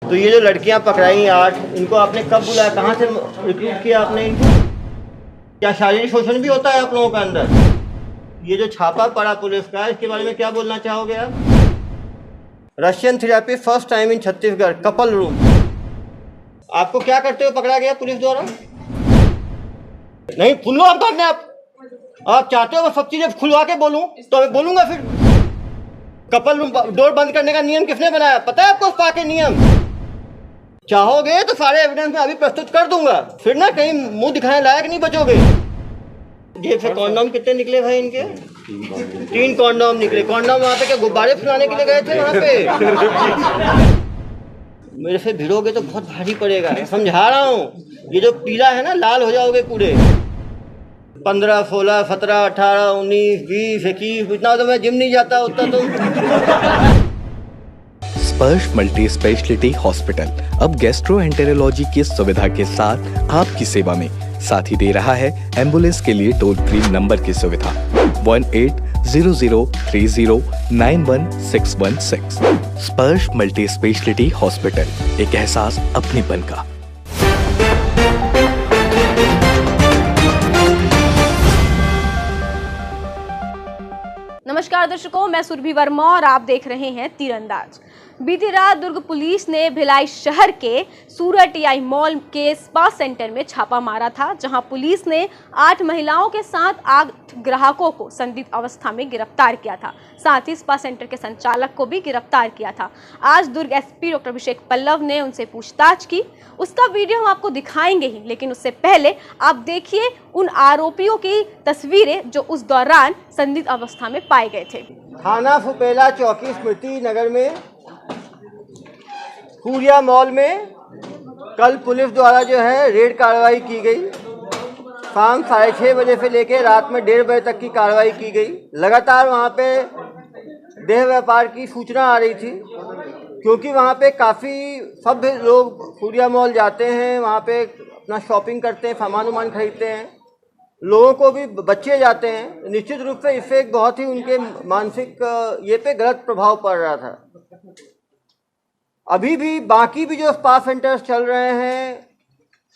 तो ये जो लड़कियां पकड़ाई 8, इनको आपने कब बुलाया, कहाँ से रिक्रूट किया आपने इनको? क्या शारीरिक शोषण भी होता है आप लोगों के अंदर? ये जो छापा पड़ा पुलिस का, इसके बारे में क्या बोलना चाहोगे आप? Russian therapy first time in Chhattisgarh, couple room. आपको क्या करते हुए पकड़ा गया पुलिस द्वारा? नहीं खुलो आप करने, आप चाहते हो मैं सब चीजें खुलवा के बोलूं तो मैं बोलूंगा। फिर कपल रूम डोर बंद करने का नियम किसने बनाया, पता है आपको? स्पा के नियम चाहोगे तो सारे एविडेंस में अभी प्रस्तुत कर दूंगा, फिर ना कहीं मुंह दिखाने लायक नहीं बचोगे। जेब से कॉन्डोम कितने निकले भाई इनके? 3 कॉन्डोम निकले। कॉन्डोम वहाँ पे क्या गुब्बारे फुलाने के लिए गए थे वहाँ पे? मेरे से भिड़ोगे तो बहुत भारी पड़ेगा, समझा रहा हूँ। ये जो पीला है ना, लाल हो जाओगे पूरे। 15, 16, 17, 18, 19, 20, 21, इतना तो मैं जिम नहीं जाता उतना तो। स्पर्श मल्टी स्पेशलिटी हॉस्पिटल अब गैस्ट्रोएंटेरोलॉजी की सुविधा के साथ आपकी सेवा में, साथ ही दे रहा है एम्बुलेंस के लिए टोल फ्री नंबर की सुविधा 180030911616। स्पर्श मल्टी स्पेशलिटी हॉस्पिटल, एक एहसास अपनेपन का। नमस्कार दर्शकों, मैं सुरभि वर्मा और आप देख रहे हैं तीरंदाज। बीती रात दुर्ग पुलिस ने भिलाई शहर के सूरत-टीआई मॉल के स्पा सेंटर में छापा मारा था, जहां पुलिस ने 8 महिलाओं के साथ 8 ग्राहकों को संदिग्ध अवस्था में गिरफ्तार किया था। साथ ही स्पा सेंटर के संचालक को भी गिरफ्तार किया था। आज दुर्ग एसपी डॉक्टर अभिषेक पल्लव ने उनसे पूछताछ की। उसका वीडियो हम आपको दिखाएंगे ही, लेकिन उससे पहले आप देखिए उन आरोपियों की तस्वीरें जो उस दौरान संदिग्ध अवस्था में पाए गए थे। थाना फुपेला चौकी स्मृति नगर में सूर्या मॉल में कल पुलिस द्वारा जो है रेड कार्रवाई की गई। शाम 6:30 बजे से लेकर रात में 1:30 बजे तक की कार्रवाई की गई। लगातार वहाँ पे देह व्यापार की सूचना आ रही थी, क्योंकि वहाँ पे काफ़ी सभ्य लोग सूर्या मॉल जाते हैं, वहाँ पे अपना शॉपिंग करते हैं, सामान वामान खरीदते हैं। लोगों को भी बच्चे जाते हैं। निश्चित रूप से इससे एक बहुत ही उनके मानसिक ये पे गलत प्रभाव पड़ रहा था। अभी भी बाकी भी जो स्पा सेंटर्स चल रहे हैं,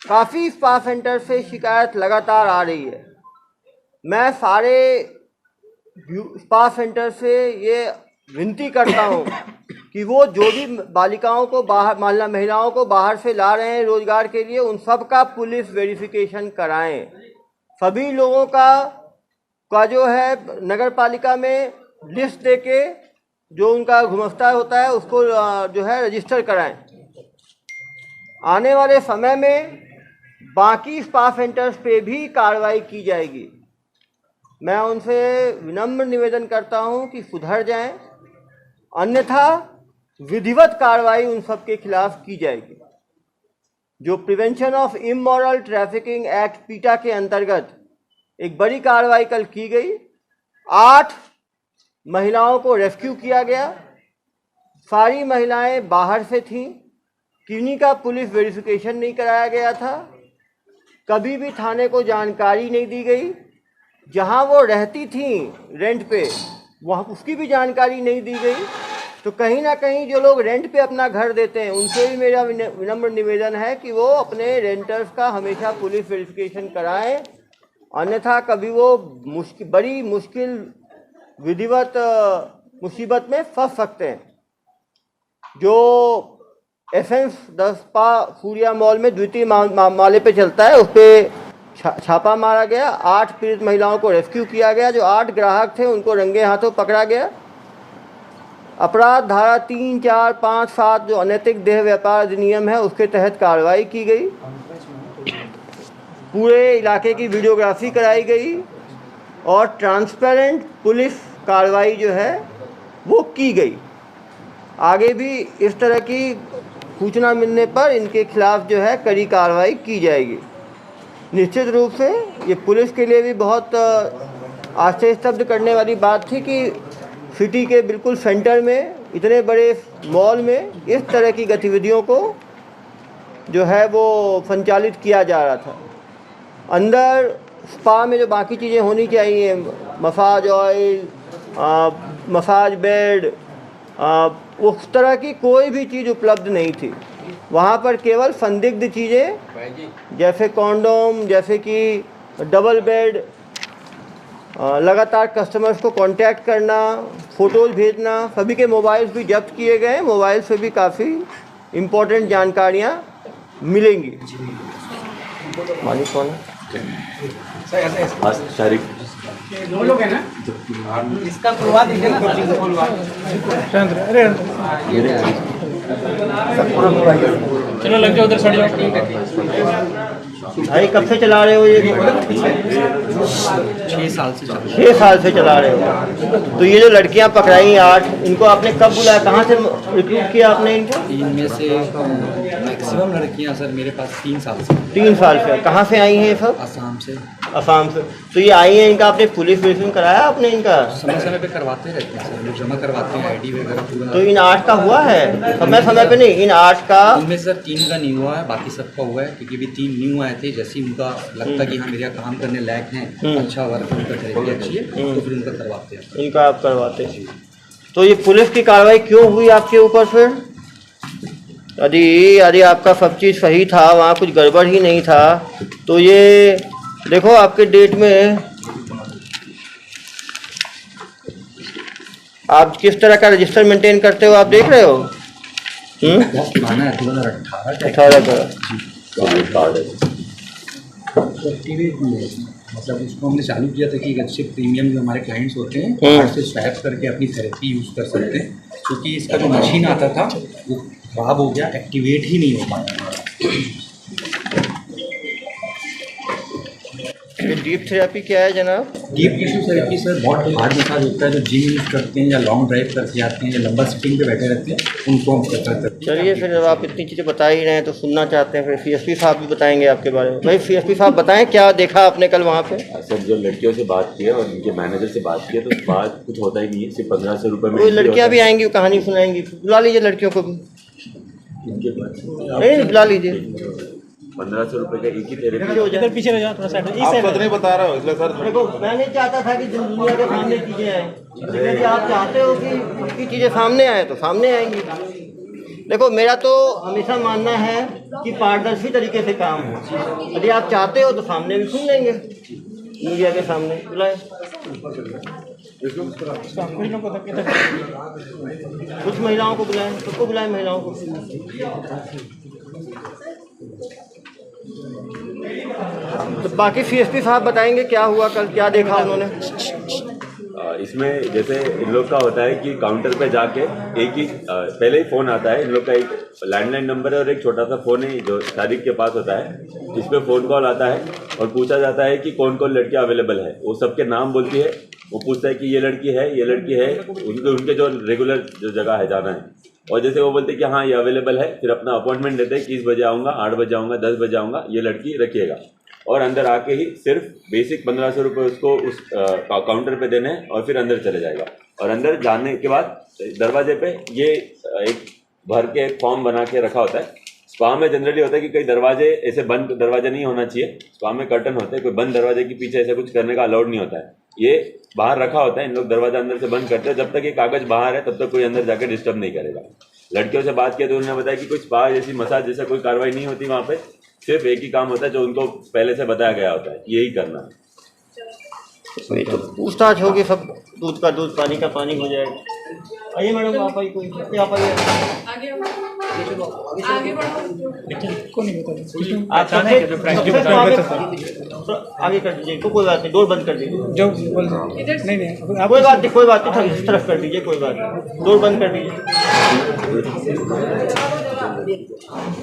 काफ़ी स्पा सेंटर से शिकायत लगातार आ रही है। मैं सारे स्पा सेंटर से ये विनती करता हूँ कि वो जो भी बालिकाओं को बाहर, महिलाओं को बाहर से ला रहे हैं रोजगार के लिए, उन सब का पुलिस वेरिफिकेशन कराएं। सभी लोगों का जो है नगर पालिका में लिस्ट देके जो उनका गुमस्ता होता है उसको जो है रजिस्टर कराएं। आने वाले समय में बाकी स्पा सेंटर्स पे भी कार्रवाई की जाएगी। मैं उनसे विनम्र निवेदन करता हूं कि सुधर जाएं, अन्यथा विधिवत कार्रवाई उन सब के खिलाफ की जाएगी। जो prevention of immoral trafficking act पीटा के अंतर्गत एक बड़ी कार्रवाई कल की गई। 8 महिलाओं को रेस्क्यू किया गया। सारी महिलाएं बाहर से थीं। किन्हीं का पुलिस वेरिफिकेशन नहीं कराया गया था। कभी भी थाने को जानकारी नहीं दी गई। जहां वो रहती थीं रेंट पे, वहाँ उसकी भी जानकारी नहीं दी गई। तो कहीं ना कहीं जो लोग रेंट पे अपना घर देते हैं, उनसे भी मेरा विनम्र निवेदन है कि वो अपने रेंटर्स का हमेशा पुलिस वेरिफिकेशन कराएं, अन्यथा कभी वो बड़ी मुश्किल विधिवत मुसीबत में फंस सकते हैं। जो एसेंस 10 स्पा सूर्या मॉल में द्वितीय माले पे चलता है, उस पर छापा मारा गया। 8 पीड़ित महिलाओं को रेस्क्यू किया गया। जो 8 ग्राहक थे उनको रंगे हाथों पकड़ा गया। अपराध धारा 3, 4, 5, 7 जो अनैतिक देह व्यापार अधिनियम है उसके तहत कार्रवाई की गई। पूरे इलाके की वीडियोग्राफी कराई गई और ट्रांसपेरेंट पुलिस कार्रवाई जो है वो की गई। आगे भी इस तरह की सूचना मिलने पर इनके खिलाफ जो है कड़ी कार्रवाई की जाएगी। निश्चित रूप से ये पुलिस के लिए भी बहुत आश्चर्य स्तब्ध करने वाली बात थी कि सिटी के बिल्कुल सेंटर में, इतने बड़े मॉल में इस तरह की गतिविधियों को जो है वो संचालित किया जा रहा था। अंदर स्पा में जो बाकी चीज़ें होनी चाहिए, मसाज ऑयल, मसाज बेड, उस तरह की कोई भी चीज़ उपलब्ध नहीं थी। वहाँ पर केवल संदिग्ध चीज़ें जैसे कॉन्डोम, जैसे कि डबल बेड, लगातार कस्टमर्स को कांटेक्ट करना, फ़ोटोज़ भेजना, सभी के मोबाइल्स भी जब्त किए गए। मोबाइल से भी काफ़ी इम्पोर्टेंट जानकारियाँ मिलेंगी। मालिक कौन है? शरीफ दो लोग हैं ना, इसका खुलवा दीजिए ना, चलो लग जाओ उधर, सड़ जाओ। भाई कब से चला रहे हो ये? 6 साल से 6 साल से चला रहे हो। तो ये जो लड़कियां पकड़ाई 8, इनको आपने कब बुलाया, कहाँ से रिक्रूट किया आपने इनको? इनमें से मैक्सिमम लड़कियां सर मेरे पास 3 साल से। 3 साल से। कहाँ से आई हैं ये सब? आसाम से। असम से। तो ये आई हैं, इनका आपने पुलिस ब्रीफिंग कराया आपने इनका? समय समय पे करवाते रहते हैं सर, लोग जमा करवाते हैं आईडी वगैरह पूरा। तो इन 8 का हुआ है? समय समय पे नहीं, इन 8 का? इनमें से सर 3 का नहीं हुआ है, बाकी सबका हुआ है, क्योंकि अभी 3 न्यू आए थे। जैसे ही उनका लगता कि हाँ मेरे यहाँ काम करने लायक हैं, अच्छा वर्क उनका ट्रेनिंग अच्छी है, तो फिर उनका करवाते हैं। इनका आप करवाते हैं। तो ये पुलिस की कार्रवाई क्यों हुई आपके ऊपर फिर? यदि आपका सब चीज़ सही था, वहाँ कुछ गड़बड़ ही नहीं था, तो ये देखो आपके डेट में आप किस तरह का रजिस्टर मेंटेन करते हो, आप देख रहे हो? पुराना है 2018 का। मतलब उसको हमने चालू किया था कि अच्छे प्रीमियम जो हमारे क्लाइंट्स होते हैं कार्ड से स्वैप करके अपनी थेरेपी यूज़ कर सकते हैं, क्योंकि इसका जो मशीन आता था वो खराब हो गया, एक्टिवेट ही नहीं हो पाया। डीप थेरेपी क्या है जनाब? डीप टिश्यू थेरेपी सर बहुत हार्ड मसाज होता है, जो जिम यूज़ करते हैं या लॉन्ग ड्राइव करके आते हैं या लंबा सिटिंग पे बैठे रहते हैं, उनको हम करते हैं। चलिए फिर जब आप इतनी चीज़ें बता ही रहे हैं तो सुनना चाहते हैं, फिर CSP साहब भी बताएंगे आपके बारे में। भाई CSP साहब बताएं, क्या देखा आपने कल वहाँ पे? सर जो लड़कियों से बात की है और उनके मैनेजर से बात की है, तो बात कुछ होता ही नहीं है, सिर्फ 1500 रुपये में। कोई लड़कियाँ भी आएंगी, वो कहानी सुनाएंगी, बुला लीजिए लड़कियों को भी। नहीं बुला लीजिए। 1500 रुपये का एक ही थेरेपी। इधर पीछे रह जाओ थोड़ा साइड। आप सच नहीं बता रहे हो इसलिए सर। देखो मैं नहीं चाहता था कि दुनिया के सामने चीज़ें आए, लेकिन यदि आप चाहते हो कि चीज़ें सामने आए तो सामने आएंगी। देखो मेरा तो हमेशा मानना है कि पारदर्शी तरीके से काम हो। यदि आप चाहते हो तो सामने भी सुन लेंगे, मीडिया के सामने बुलाए। कुछ महिलाओं को बुलाएं, सबको बुलाएं महिलाओं को। तो बाकी CSP साहब बताएंगे क्या हुआ कल, क्या देखा उन्होंने। इसमें जैसे इन लोग का होता है कि काउंटर पे जाके एक ही पहले ही फ़ोन आता है। इन लोग का एक लैंडलाइन नंबर है और एक छोटा सा फ़ोन है जो शारिक के पास होता है, जिस पे फ़ोन कॉल आता है और पूछा जाता है कि कौन कौन लड़कियां अवेलेबल है। वो सबके नाम बोलती है, वो पूछता है कि ये लड़की है, ये लड़की है, उनके जो रेगुलर जो जगह है जाना है। और जैसे वो बोलते हैं कि हाँ ये अवेलेबल है, फिर अपना अपॉइंटमेंट देते हैं कि इस बजे आऊँगा, 8 बजे आऊँगा, 10 बजे आऊँगा, ये लड़की रखिएगा। और अंदर आके ही सिर्फ बेसिक 1500 रुपये उसको उस काउंटर पे देने हैं और फिर अंदर चले जाएगा। और अंदर जाने के बाद दरवाजे पे ये एक भर के फॉर्म बना के रखा होता है। स्पा में जनरली होता है कि कई दरवाजे ऐसे बंद दरवाजा नहीं होना चाहिए, स्पा में कर्टन होते हैं, कोई बंद दरवाजे के पीछे ऐसे कुछ करने का अलाउड नहीं होता है। ये बाहर रखा होता है, इन लोग दरवाजा अंदर से बंद करते हैं, जब तक ये कागज बाहर है तब तक कोई अंदर जाकर डिस्टर्ब नहीं करेगा। लड़कियों से बात किया तो उन्होंने बताया कि कोई स्पा जैसी मसाज जैसा कोई कार्रवाई नहीं होती वहाँ पे, सिर्फ एक ही काम होता है जो उनको पहले से बताया गया होता है, यही करना है। तो पूछताछ होगी, सब दूध का दूध पानी का पानी हो जाएगा। आइए मैडम आप आइए, कोई आप आइए, आगे को नहीं बता आप आगे कर दीजिए, कोई बात नहीं, डोर बंद कर दीजिए। जो नहीं कोई बात नहीं, कोई बात नहीं, इस तरफ कर दीजिए, कोई बात नहीं, डोर बंद कर दीजिए,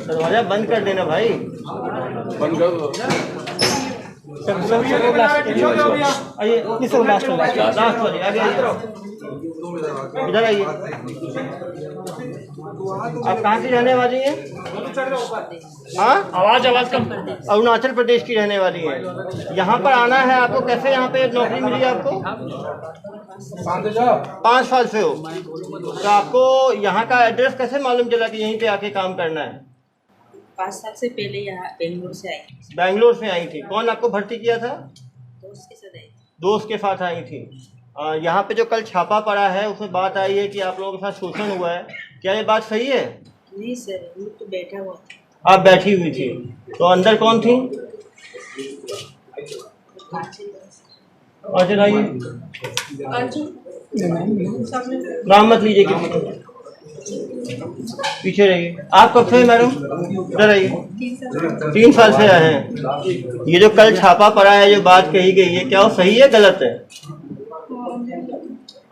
दरवाजा बंद कर देना भाई, बंद कर दो। आइए लास्ट वाली आगे इधर आइए। आप कहाँ की रहने वाली हैं? हाँ आवाज कम। अरुणाचल प्रदेश की रहने वाली हैं। यहाँ पर आना है आपको, कैसे यहाँ पे नौकरी मिली आपको? 5 साल से हो, तो आपको यहाँ का एड्रेस कैसे मालूम चला कि यहीं पे आके काम करना है? 5 साल से पहले यहाँ बेंगलोर से आई। बेंगलोर से आई थी। कौन आपको भर्ती किया था? दोस्त के साथ आई। दोस्त के साथ आई थी। यहाँ पे जो कल छापा पड़ा है उसमें बात आई है कि आप लोगों के साथ शोषण हुआ है, क्या ये बात सही है? नहीं सर, वो तो बैठा हुआ था। आप बैठी हुई थी, तो अंदर कौन थी? अच्छा आइए, नाम मत लीजिए किसी का, पीछे रहिए। आप कब से मैडम इधर आइए? 3 साल से आए हैं। ये जो कल छापा पड़ा है, जो बात कही गई है, क्या वो सही है गलत है?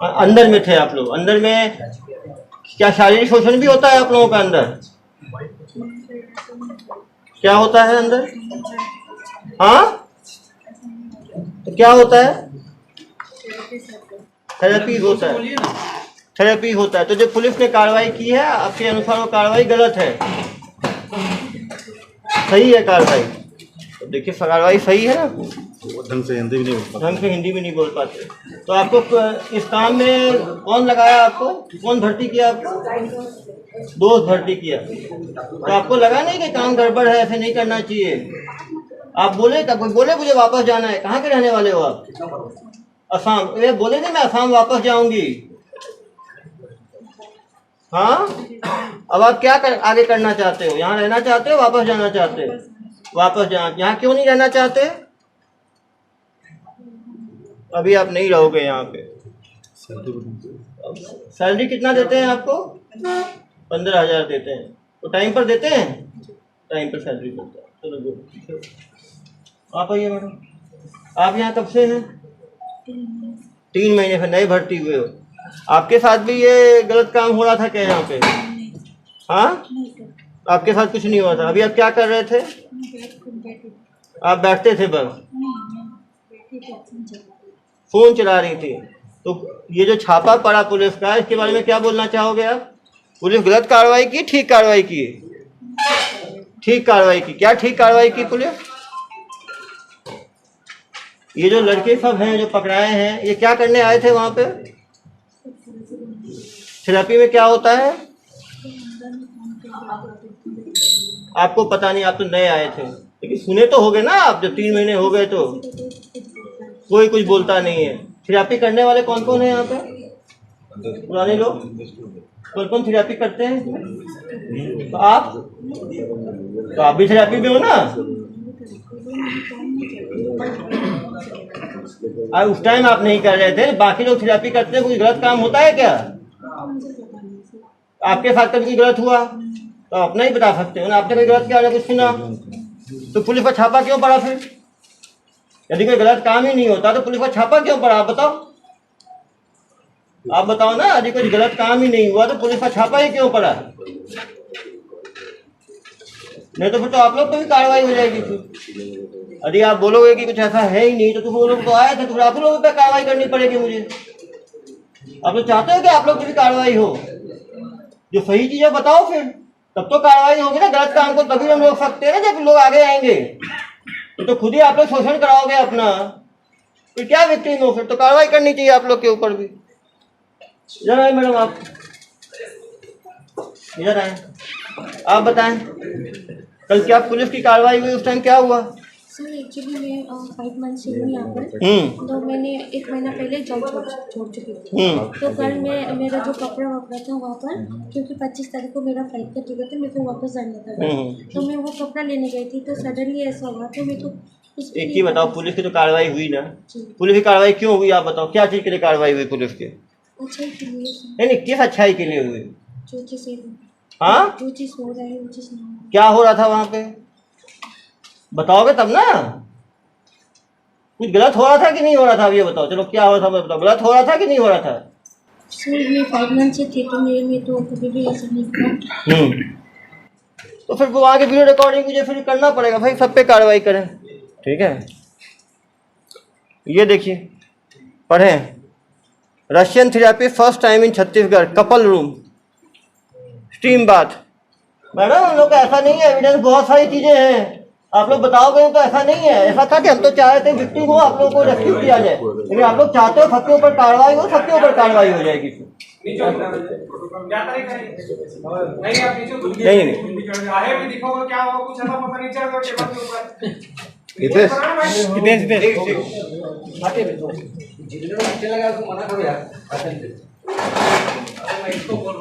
अंदर में थे आप लोग, अंदर में क्या शारीरिक शोषण भी होता है आप लोगों का अंदर? क्या होता है अंदर? हाँ, तो क्या होता है? थेरेपी होता है, थेरेपी होता है। तो जो पुलिस ने कार्रवाई की है, आपके अनुसार वो कार्रवाई गलत है, सही है कार्रवाई? तो देखिए कार्रवाई सही है ना, ढंग से हिंदी भी नहीं बोलता। ढंग से हिंदी भी नहीं बोल पाते। तो आपको इस काम में कौन लगाया? आपको कौन भर्ती किया? आपको दोस्त भर्ती किया। तो आपको लगा नहीं कि काम गड़बड़ है, ऐसे नहीं करना चाहिए? आप बोले, तब बोले मुझे वापस जाना है। कहाँ के रहने वाले हो आप? असम। ये बोले थे मैं असम वापस जाऊंगी। हाँ, अब आप क्या आगे करना चाहते हो? यहाँ रहना चाहते हो, वापस जाना चाहते हो? वापस यहाँ क्यों नहीं रहना चाहते? अभी आप नहीं रहोगे यहाँ पे। सैलरी कितना देते हैं आपको? 15,000 देते हैं। तो टाइम पर देते हैं? टाइम पर सैलरी देते हैं। चलो गुड। आप आइए मैडम, आप यहाँ कब से हैं? 3 महीने से नए भर्ती हुए हो। आपके साथ भी ये गलत काम हो रहा था क्या यहाँ पे? हाँ, आपके साथ कुछ नहीं हुआ था। अभी आप क्या कर रहे थे? आप बैठते थे बस, फोन चला रही थी। तो ये जो छापा पड़ा पुलिस का, इसके बारे में क्या बोलना चाहोगे आप? पुलिस गलत कार्रवाई की, ठीक कार्रवाई की? ठीक कार्रवाई की। क्या ठीक कार्रवाई की पुलिस? ये जो लड़के सब हैं जो पकड़ाए हैं, ये क्या करने आए थे वहां पे? थेरेपी में क्या होता है आपको पता नहीं, आप तो नए आए थे, लेकिन सुने तो होगे ना आप, जब 3 महीने हो गए तो कोई कुछ बोलता नहीं है। थेरेपी करने वाले कौन कौन है यहाँ पे? पुराने लोग कौन कौन थेरेपी करते हैं? तो आप भी थेरेपी में हो ना? उस टाइम आप नहीं कर रहे थे, बाकी लोग थेरेपी करते हैं। कोई गलत काम होता है क्या? आपके साथ कभी कोई गलत हुआ तो अपना ही बता सकते हो ना। आपने कोई गलत किया, कुछ सुना तो पुलिस पर छापा क्यों पड़ा? फिर यदि कोई गलत काम ही नहीं होता तो पुलिस पर छापा क्यों पड़ा? आप बताओ, आप बताओ ना। यदि कोई गलत काम ही नहीं हुआ तो पुलिस पर छापा ही क्यों पड़ा? नहीं तो फिर तो आप लोग पर भी कार्रवाई हो जाएगी। फिर यदि आप बोलोगे कि कुछ ऐसा है ही नहीं, तो तुम लोग तो आए थे, तो फिर आप लोगों पर कार्रवाई करनी पड़ेगी मुझे। आप लोग चाहते हो कि आप लोग की भी कार्रवाई हो? जो सही चीजें बताओ, फिर तब तो कार्रवाई होगी ना। गलत काम को तभी हम रोक सकते हैं ना जब लोग आगे आएंगे। तो खुद ही आप लोग शोषण कराओगे अपना, फिर क्या विक्टिम हो? फिर तो कार्रवाई करनी चाहिए आप लोग के ऊपर भी। इधर आए मैडम, आप इधर आए, आप बताएं कल क्या पुलिस की कार्रवाई हुई? उस टाइम क्या हुआ? सर एक्चुअली मैं 5 मंथ से हूँ यहाँ पर। तो मैंने 1 महीना पहले जॉब छोड़ चुकी थी। तो कल मैं मेरा जो कपड़ा वपड़ा था वहाँ पर, क्योंकि 25 तारीख को मेरा फ्लाइट का टिकट है, मेरे को वापस जाना था। तो मैं वो कपड़ा लेने गई थी, तो सडनली ऐसा हुआ। तो मैं तो एक ही बताओ, पुलिस की तो कार्रवाई हुई ना? पुलिस की कार्रवाई क्यों हुई आप बताओ? क्या चीज़ के लिए कार्रवाई हुई पुलिस की? अच्छाई के लिए। नहीं, किस अच्छाई के लिए हुई? जो चीज़ हाँ, जो चीज़ हो रहा है वो चीज़ नहीं। क्या हो रहा था वहाँ पे? बताओगे तब ना। कुछ गलत हो रहा था कि नहीं हो रहा था? अब ये बताओ। चलो क्या हो रहा था बताओ। गलत हो रहा था कि नहीं हो रहा था? सर मैं 5 मंथ से थी, तो मेरे में तो कभी भी ऐसा नहीं हुआ। तो फिर वो आगे वीडियो रिकॉर्डिंग मुझे फिर करना पड़ेगा भाई, सब पे कार्रवाई करें। ठीक है, ये देखिए, पढ़ें। Russian therapy first time in Chhattisgarh, couple room, steam bath. Madam हम लोग का ऐसा नहीं है, एविडेंस बहुत सारी चीजें हैं। आप लोग बताओगे तो ऐसा नहीं है। ऐसा था कि हम तो चाह रहे थे विक्टिम हो, आप लोगों को रेस्क्यू किया जाए, लेकिन आप लोग चाहते हो सबके ऊपर कार्रवाई हो, सबके ऊपर कार्रवाई हो जाएगी।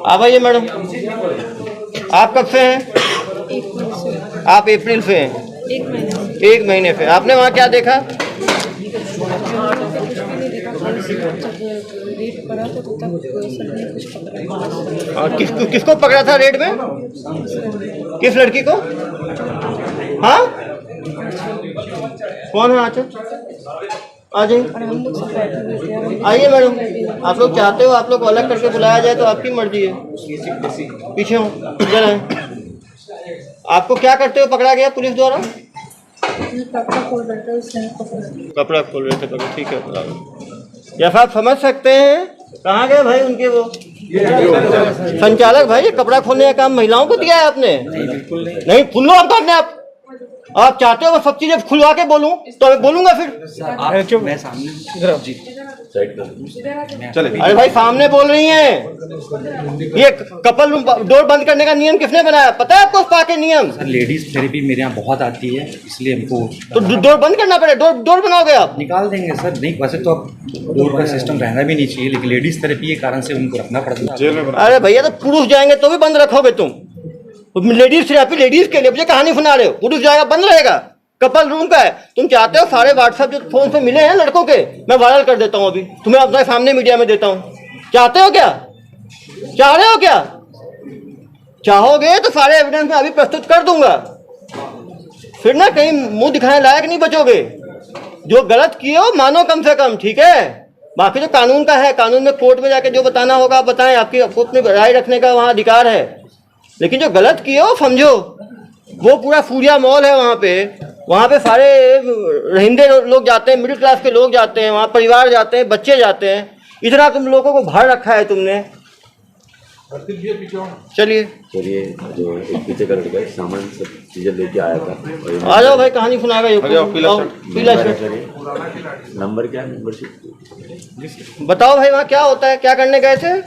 आप आइए मैडम। आप कब से हैं? 1 महीने से। आप अप्रैल से हैं? 1 महीने से। 1 महीने से। आपने वहाँ क्या देखा? कुछ भी नहीं देखा, कल से जब रेड पड़ा था तो तब सर ने कुछ पकड़ा। और किसको पकड़ा था रेड में? किस लड़की को? हाँ, कौन है? आंचल आ जाइए। और हम लोग सब बैठे हुए थे। आइए मैडम, आप लोग चाहते हो आप लोग को अलग करके बुलाया जाए तो आपकी मर्जी है। पीछे हो, इधर हैं। आपको क्या करते हो पकड़ा गया पुलिस द्वारा? कपड़ा खोल रहा था, उसने पकड़ा। कपड़ा खोल रहे थे पकड़, ठीक है। जैसा आप समझ सकते हैं, कहाँ गए भाई उनके वो संचालक? भाई ये कपड़ा खोलने का काम महिलाओं को दिया है आपने? नहीं, खुलो आप अपने आप चाहते हो मैं सब चीजें खुलवा के बोलूं तो मैं बोलूंगा फिर। मैं सामने जी चले अरे भाई सामने बोल रही हैं। ये कपल रूम डोर बंद करने का नियम किसने बनाया? पता है आपको स्पा के नियम? सर, लेडीज थेरेपी मेरे यहाँ बहुत आती है, इसलिए हमको तो डोर बंद करना पड़े। डोर बनाओगे आप? निकाल देंगे सर। नहीं, वैसे तो अब डोर का सिस्टम रहना भी नहीं चाहिए, लेकिन लेडीज थेरेपी के कारण से उनको रखना पड़ता है। जेल में बना। अरे भैया, तो पुरुष जाएंगे तो भी बंद रखोगे तुम? लेडीज थेरेपी लेडीज के लिए, मुझे कहानी सुना रहे हो? पुरुष जाएगा बंद रहेगा? कपल रूम का है। तुम चाहते हो सारे व्हाट्सएप जो फोन पे मिले हैं लड़कों के, मैं वायरल कर देता हूँ अभी, तुम्हें अपने सामने मीडिया में देता हूँ। चाहते हो क्या? चाह रहे हो क्या? चाहोगे तो सारे एविडेंस मैं अभी प्रस्तुत कर दूंगा, फिर ना कहीं मुंह दिखाने लायक नहीं बचोगे। जो गलत किए हो मानो कम से कम, ठीक है? बाकी जो कानून का है, कानून में कोर्ट में जाके जो बताना होगा आप बताएं, आपको अपनी राय रखने का वहाँ अधिकार है। लेकिन जो गलत किए हो समझो, वो पूरा सूर्या मॉल है वहाँ पे सारे रहिंदे लोग जाते हैं, मिडिल क्लास के लोग जाते हैं, वहाँ परिवार जाते हैं, बच्चे जाते हैं। इतना तुम लोगों को भर रखा है तुमने। चलिए जो एक पीछे का लड़का है, सामान सब चीजें लेके आया था। आ जाओ भाई, कहानी सुनाएगा ये। पीला शर्ट। नंबर क्या है? मेंबरशिप बताओ भाई, वहाँ क्या होता है? क्या करने गए थे?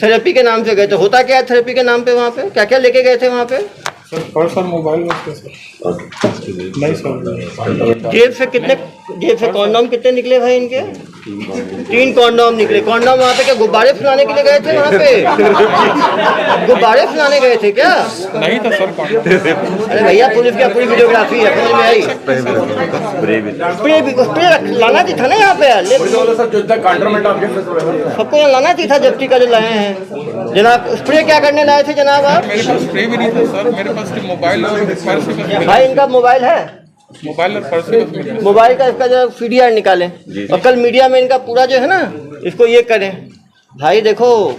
थेरेपी के नाम से गए थे। होता क्या है थेरेपी के नाम पे? वहाँ पे क्या क्या लेके गए थे वहाँ पे? सर पर्स और मोबाइल नहीं सर। जेब से कॉन्डोम कितने निकले भाई इनके? 3 कॉन्डोम निकले। कॉन्डोम वहाँ पे क्या गुब्बारे फुलाने के लिए गए थे? वहाँ पे गुब्बारे फुलाने गए थे क्या? नहीं था सर। अरे भैया, पुलिस की पूरी वीडियोग्राफी है, समझ में आई? स्प्रे लाना चाहिए था ना यहाँ पे। सबको लाना चाहिए था जब्ती का जो लाए हैं। जनाब स्प्रे क्या करने लाए थे जनाब आप? मेरे पास स्प्रे भी नहीं था सर, मेरे पास मोबाइल और पर्स ही। भाई इनका मोबाइल है? मोबाइल और पर्स। मोबाइल का इसका जो CDR निकालें और कल मीडिया में इनका पूरा जो है ना, इसको ये करें। भाई देखो,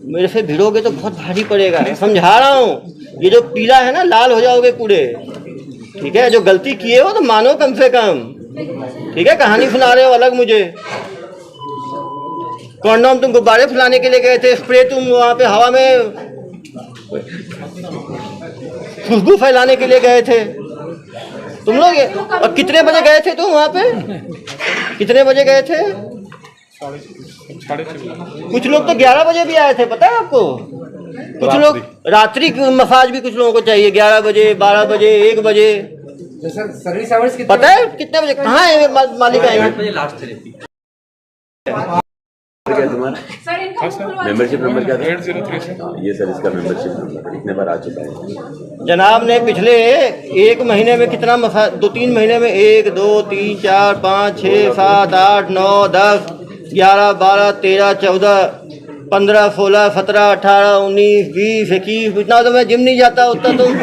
मेरे से भिड़ोगे तो बहुत भारी पड़ेगा, समझा रहा हूँ। ये जो पीला है ना, लाल हो जाओगे पूरे, ठीक है? जो गलती किए हो तो मानो कम से कम, ठीक है? कहानी सुना रहे हो अलग मुझे। कॉन्डोम तुम गुब्बारे फुलाने के लिए गए थे, स्प्रे तुम वहाँ पे हवा में खुशबू फैलाने के लिए गए थे तुम लोग। और कितने बजे गए थे तुम वहाँ पे? कितने बजे गए थे? 6:30। कुछ लोग तो 11 बजे भी आए थे, पता है आपको? कुछ लोग रात्रि की मसाज भी कुछ लोगों को चाहिए, 11 बजे, 12 बजे, 1 बजे। सर्विस आवर्स पता है कितने बजे? कहाँ है मालिक आएंगे? क्या तुम्हारा मेंबरशिप नंबर क्या था? 803। ये सर इसका मेंबरशिप नंबर इतने बार आ चुका है। जनाब ने पिछले 1 महीने में कितना 2-3 महीने में 1 2 3 4 5 6 7 8 9 10 11 12 13 14 15 16 17 18 19 20 21। इतना तो मैं जिम नहीं जाता उतना तुम।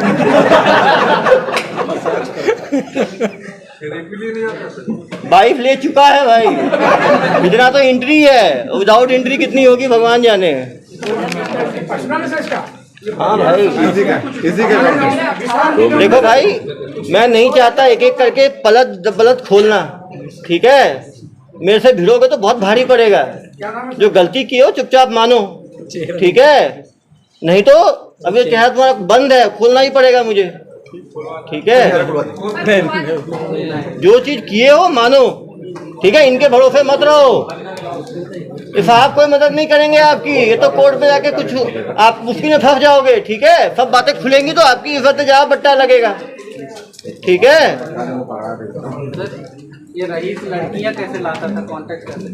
22 ले चुका है भाई। इतना तो एंट्री है, विदाउट एंट्री कितनी होगी भगवान जाने। हाँ भाई, इसी का देखो भाई, मैं नहीं चाहता एक एक करके पलट खोलना, ठीक है? मेरे से भिड़ोगे तो बहुत भारी पड़ेगा। जो गलती की हो चुपचाप मानो, ठीक है? नहीं तो अब ये चेहरा तुम्हारा बंद है, खोलना ही पड़ेगा मुझे, ठीक है? जो चीज किए हो मानो, ठीक है? इनके भरोसे मत रहो। साहब कोई मदद नहीं करेंगे आपकी। ये तो कोर्ट में जाके कुछ आप मुश्किल में फंस जाओगे, ठीक है? सब बातें खुलेंगी तो आपकी इज्जत जहाँ बट्टा लगेगा, ठीक है? ये रईस लड़कियां कैसे लाता था, कांटेक्ट करते?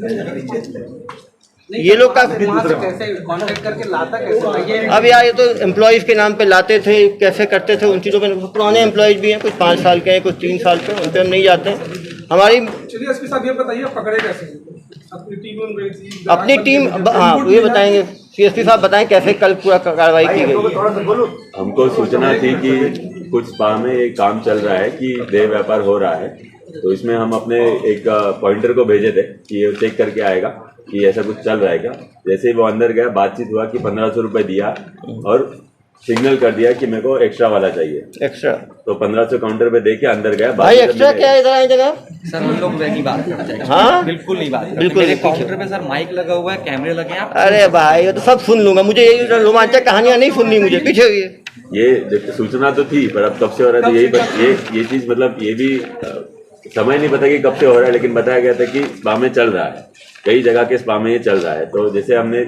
ये लोग का कैसे कांटेक्ट करके लाता कैसे ये अब यार ये तो एम्प्लॉयज़ के नाम पे लाते थे, कैसे करते थे उन चीज़ों में। पुराने एम्प्लॉयज़ भी हैं, कुछ 5 साल के हैं, कुछ 3 साल के, उन पर हम नहीं जाते हैं। हमारी चलिए एसपी साहब ये बताइए पकड़े कैसे? अपनी टीम अपनी टीम, हाँ ये बताएंगे सीएसपी साहब, बताएं कैसे कल पूरा कार्रवाई की गई। हमको सूचना थी कि कुछ स्पा में एक काम चल रहा है कि देह व्यापार हो रहा है, तो इसमें हम अपने एक पॉइंटर को भेजे थे कि ये चेक करके आएगा कि ऐसा कुछ चल रहा है क्या। जैसे ही वो अंदर गया, बातचीत हुआ कि 1500 रुपये दिया और सिग्नल कर दिया कि मेरे को एक्स्ट्रा वाला चाहिए, एक्स्ट्रा। तो 1500 काउंटर पे दे के अंदर गया। भाई एक्स्ट्रा क्या है, इधर आए जनाब। सर हम लोग वही बात करना चाहिए। हाँ बिल्कुल नहीं बात करते। बिल्कुल मेरे काउंटर पे सर माइक लगा हुआ है, कैमरे लगे हैं। अरे भाई ये तो सब सुन लूंगा, मुझे यही रोमांचक कहानियां नहीं सुननी, मुझे पीछे हुई है। ये सूचना तो थी, पर अब कब से हो रहा है तो यही चीज, मतलब ये भी समय नहीं पता कि कब से हो रहा है, लेकिन बताया गया था कि स्पा में चल रहा है, कई जगह के स्पा में ये चल रहा है। तो जैसे हमने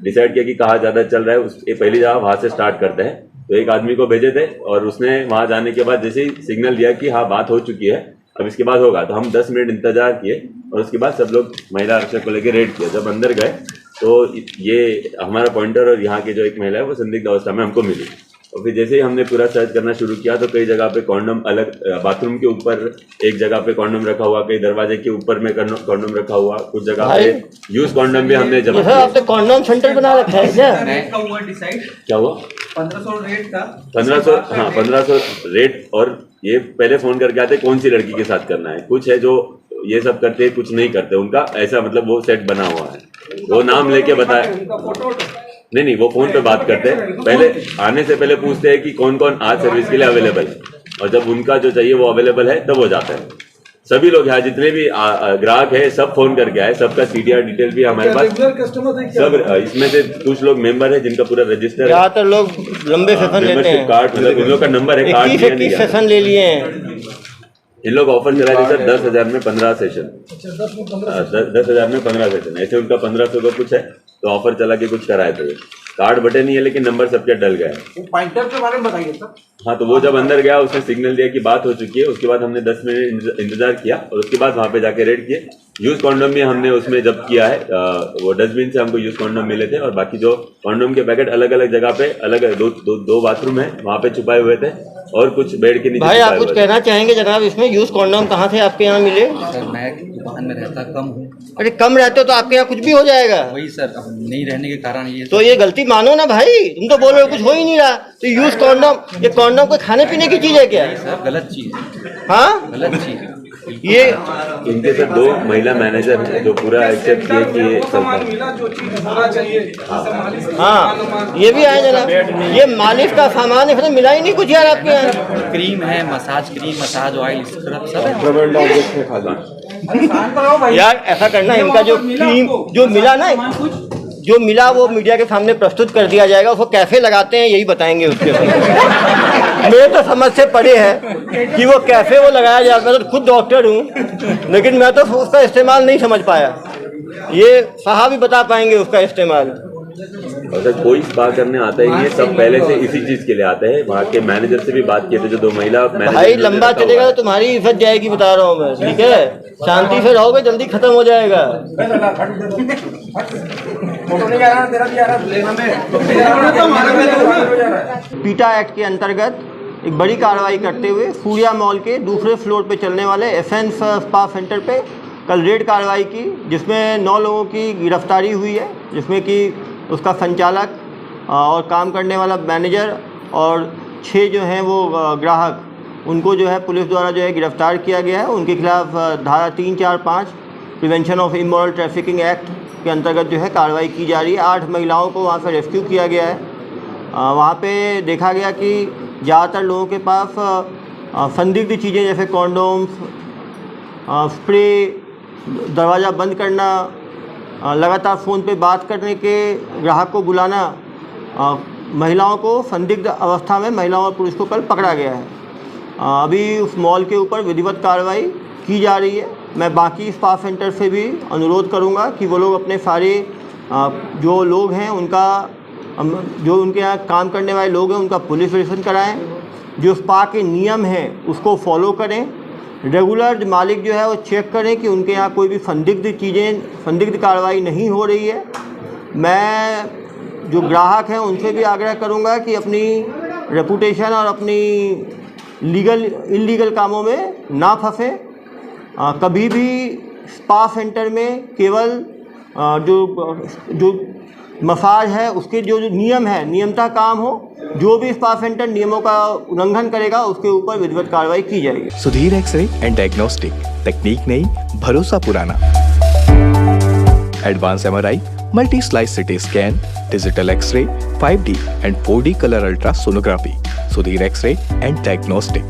डिसाइड किया कि कहाँ ज़्यादा चल रहा है, ये पहली जगह वहाँ से स्टार्ट करते हैं। तो एक आदमी को भेजे थे और उसने वहाँ जाने के बाद जैसे ही सिग्नल दिया कि हाँ बात हो चुकी है, अब इसके बाद होगा, तो हम 10 मिनट इंतजार किए और उसके बाद सब लोग महिला आरक्षक को लेकर रेड किया। जब अंदर गए तो ये हमारा पॉइंटर और यहाँ की जो एक महिला है वो संदिग्ध अवस्था में हमको मिली। और फिर जैसे ही हमने पूरा सर्च करना शुरू किया तो कई जगह पे कॉन्डम अलग, बाथरूम के ऊपर एक जगह पे कॉन्डम रखा हुआ, कई दरवाजे के ऊपर में कॉन्डम रखा हुआ, कुछ जगह पे यूज कॉन्डम भी हमने जमा किया। आपने कॉन्डम सेंटर बना रखा है क्या? क्या हुआ? 1500 रेट था। 1500, हाँ 1500 रेट। और ये पहले फोन करके आते कौन सी लड़की के साथ करना है, कुछ है जो ये सब करते हैं, कुछ नहीं करते, उनका ऐसा मतलब वो सेट बना हुआ है, वो नाम लेके बताया। नहीं, वो फोन पे बात करते हैं, पहले आने से पहले पूछते हैं कि कौन कौन आज सर्विस के लिए अवेलेबल है, और जब उनका जो चाहिए वो अवेलेबल है तब वो जाता है। सभी लोग यहाँ जितने भी ग्राहक है सब फोन करके आए, सबका सीडीआर डिटेल भी हमारे पास सब। इसमें से कुछ लोग मेंबर है जिनका पूरा रजिस्टर है, ज्यादातर लोग लंबे सेशन लेते हैं, कार्ड मतलब उन लोग का नंबर है, कार्ड 21 सेशन ले लिए हैं। इन लोग ऑफर चला रहे सर 10,000 में 15 सेशन, 10,000 में 15 सेशन, ऐसे उनका 1500 का कुछ है, तो ऑफर चला के कुछ कराए थे। कार्ड बटे नहीं है लेकिन नंबर सबके डल गए। पॉइंटर के बारे में बताइए सर। हाँ, तो वो जब अंदर गया उसने सिग्नल दिया कि बात हो चुकी है, उसके बाद हमने 10 मिनट इंतजार किया और उसके बाद वहाँ पे जाके रेड किए। यूज कॉन्डम भी हमने उसमें जब किया है, वो डस्टबिन से हमको यूज कॉन्डम मिले थे, और बाकी जो कॉन्डम के पैकेट अलग अलग जगह पे, अलग दो बाथरूम है वहाँ पे छुपाए हुए थे, और कुछ बेड के नीचे। भाई आप कुछ कहना चाहेंगे जनाब, इसमें यूज कॉन्डम कहाँ से आपके यहाँ मिले? सर मैं दुकान में रहता कम हूँ। अरे कम रहते हो तो आपके यहाँ कुछ भी हो जाएगा। वही सर, अब नहीं रहने के कारण ये तो ये गलती मानो ना भाई, तुम तो बोल रहे हो कुछ हो ही नहीं रहा। तो यूज कॉन्डम, ये कॉन्डम कोई खाने पीने की चीज है क्या? सर गलत चीज है। हाँ गलत चीज ये इनके साथ 2 महिला मैनेजर हैं जो पूरा एक्सेप्ट किए कि ये हाँ ये भी आए जनाब, ये मालिश का सामान है, तो मिला ही नहीं कुछ यार आपके यहाँ। क्रीम है, massage cream, massage oil, scrub सब है। यार ऐसा करना, इनका जो क्रीम जो मिला ना, जो मिला वो मीडिया के सामने प्रस्तुत कर दिया जाएगा, उसको कैसे लगाते हैं यही बताएंगे उसके मेरे तो समझ से पड़े है कि वो कैसे वो लगाया जाए। मैं तो खुद डॉक्टर हूँ, लेकिन मैं तो उसका इस्तेमाल नहीं समझ पाया, ये साहब ही बता पाएंगे उसका इस्तेमाल। अगर कोई स्पा करने आता है, ये सब पहले से इसी चीज के लिए आते हैं। वहाँ के मैनेजर से भी बात किए थे, जो 2 महिला मैनेजर। भाई लंबा चलेगा तो तुम्हारी इज्जत जाएगी, बता रहा हूँ मैं, ठीक है? शांति से रहोगे जल्दी खत्म हो जाएगा। पीटा एक्ट के अंतर्गत एक बड़ी कार्रवाई करते हुए सूर्या मॉल के दूसरे फ्लोर पे चलने वाले एसेंस स्पा सेंटर पे कल रेड कार्रवाई की, जिसमें 9 लोगों की गिरफ्तारी हुई है, जिसमें कि उसका संचालक और काम करने वाला मैनेजर और 6 जो हैं वो ग्राहक, उनको जो है पुलिस द्वारा जो है गिरफ्तार किया गया है। उनके खिलाफ धारा 3, 4, 5 prevention of immoral trafficking act के अंतर्गत जो है कार्रवाई की जा रही है। 8 महिलाओं को वहाँ से रेस्क्यू किया गया है। वहाँ पे देखा गया कि ज़्यादातर लोगों के पास संदिग्ध चीज़ें जैसे कॉन्डोम्स, स्प्रे, दरवाज़ा बंद करना, लगातार फ़ोन पे बात करने के ग्राहक को बुलाना, महिलाओं को संदिग्ध अवस्था में महिलाओं और पुरुष को कल पकड़ा गया है। अभी उस मॉल के ऊपर विधिवत कार्रवाई की जा रही है। मैं बाकी स्पा सेंटर से भी अनुरोध करूंगा कि वो लोग अपने सारे जो लोग हैं उनका, जो उनके यहाँ काम करने वाले लोग हैं उनका पुलिस रजिस्ट्रेशन कराएं, जो स्पा के नियम हैं उसको फॉलो करें, रेगुलर मालिक जो है वो चेक करें कि उनके यहाँ कोई भी संदिग्ध कार्रवाई नहीं हो रही है। मैं जो ग्राहक हैं उनसे भी आग्रह करूंगा कि अपनी रेपुटेशन और अपनी इलीगल कामों में ना फंसें। कभी भी स्पा सेंटर में केवल जो मसाज है उसके जो नियम है नियमता काम हो। जो भी स्पा सेंटर नियमों का उल्लंघन करेगा उसके ऊपर विधिवत कार्रवाई की जाएगी। सुधीर एक्सरे एंड डायग्नोस्टिक, तकनीक नई, भरोसा पुराना। Advance MRI, multi slice city scan, digital X-ray, 5D and 4D colour ultrasonography. Sudhir X-ray and diagnostic.